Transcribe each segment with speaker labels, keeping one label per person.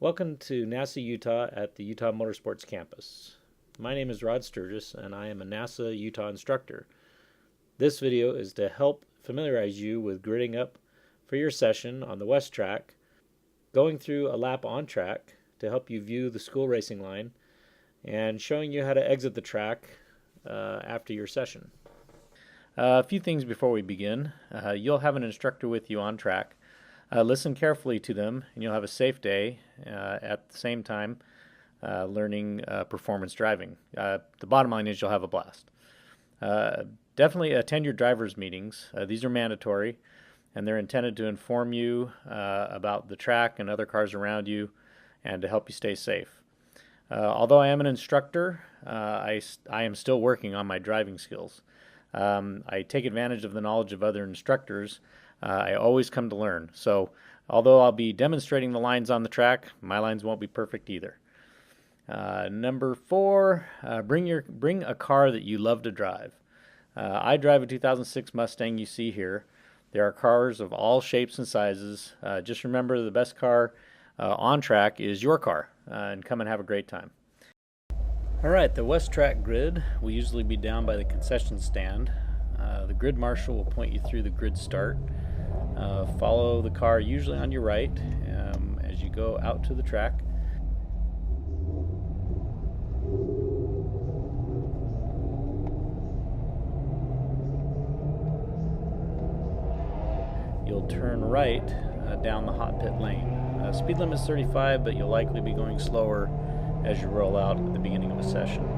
Speaker 1: Welcome to NASA Utah at the Utah Motorsports Campus. My name is Rod Sturgis and I am a NASA Utah instructor. This video is to help familiarize you with gridding up for your session on the west track, going through a lap on track to help you view the school racing line, and showing you how to exit the track after your session. A few things before we begin. You'll have an instructor with you on track. Listen carefully to them and you'll have a safe day at the same time learning performance driving. The bottom line is you'll have a blast. Definitely attend your driver's meetings. These are mandatory and they're intended to inform you about the track and other cars around you and to help you stay safe. Although I am an instructor, I am still working on my driving skills. I take advantage of the knowledge of other instructors. I always come to learn. So although I'll be demonstrating the lines on the track, my lines won't be perfect either. Number 4, bring a car that you love to drive. I drive a 2006 Mustang you see here. There are cars of all shapes and sizes. Just remember the best car on track is your car, and come and have a great time. Alright, the west track grid will usually be down by the concession stand. The grid marshal will point you through the grid start. Follow the car usually on your right as you go out to the track. You'll turn right down the hot pit lane. Speed limit is 35, but you'll likely be going slower as you roll out at the beginning of a session.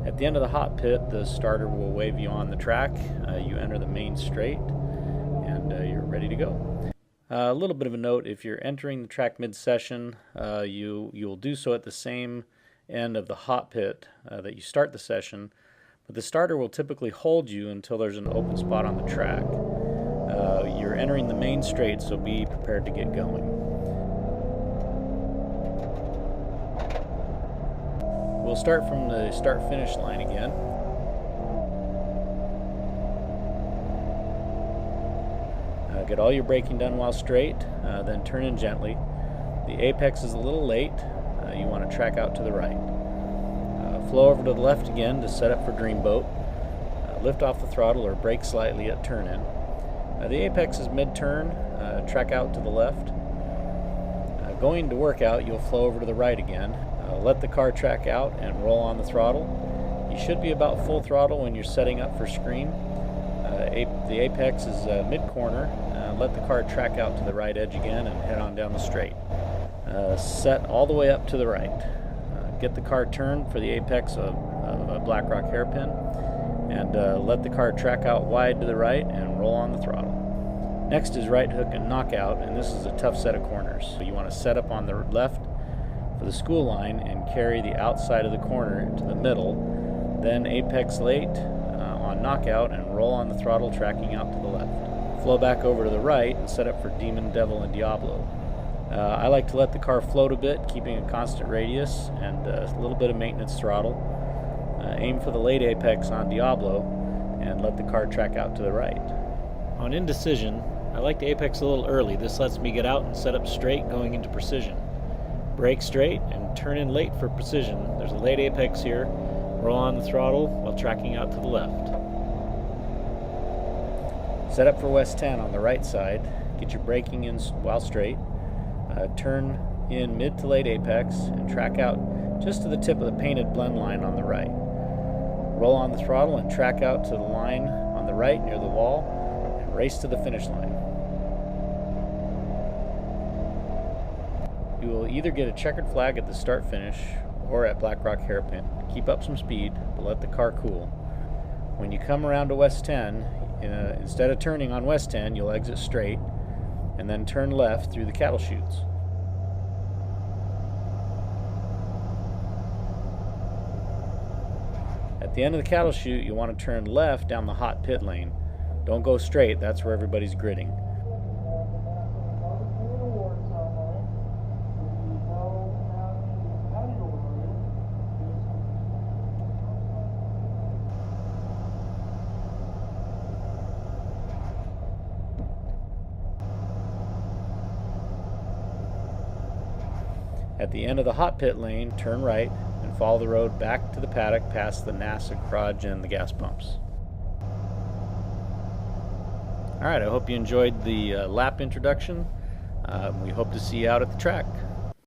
Speaker 1: At the end of the hot pit, the starter will wave you on the track. You enter the main straight and you're ready to go. A little bit of a note, if you're entering the track mid-session, you'll do so at the same end of the hot pit that you start the session, but the starter will typically hold you until there's an open spot on the track. You're entering the main straight, so be prepared to get going. We'll start from the start-finish line again. Get all your braking done while straight, then turn in gently. The apex is a little late. You want to track out to the right. Flow over to the left again to set up for Dreamboat. Lift off the throttle or brake slightly at turn-in. The apex is mid-turn. Track out to the left. Going to workout, you'll flow over to the right again. Let the car track out and roll on the throttle. You should be about full throttle when you're setting up for screen. The apex is mid-corner. Let the car track out to the right edge again and head on down the straight. Set all the way up to the right. Get the car turned for the apex of a Black Rock hairpin and let the car track out wide to the right and roll on the throttle. Next is right hook and knockout, and this is a tough set of corners. So you want to set up on the left for the school line and carry the outside of the corner to the middle, then apex late on knockout and roll on the throttle tracking out to the left. Flow back over to the right and set up for Demon, Devil, and Diablo. I like to let the car float a bit, keeping a constant radius and a little bit of maintenance throttle. Aim for the late apex on Diablo and let the car track out to the right. On indecision, I like to apex a little early. This lets me get out and set up straight going into precision. Brake straight and turn in late for precision. There's a late apex here. Roll on the throttle while tracking out to the left. Set up for West 10 on the right side. Get your braking in while straight. Turn in mid to late apex and track out just to the tip of the painted blend line on the right. Roll on the throttle and track out to the line on the right near the wall and race to the finish line. You will either get a checkered flag at the start finish or at Black Rock hairpin. Keep up some speed, but let the car cool. When you come around to West 10, instead of turning on West 10, you'll exit straight and then turn left through the cattle chutes. At the end of the cattle chute, you want to turn left down the hot pit lane. Don't go straight, that's where everybody's gridding. At the end of the hot pit lane, turn right and follow the road back to the paddock past the NASA garage and the gas pumps. Alright, I hope you enjoyed the lap introduction. We hope to see you out at the track.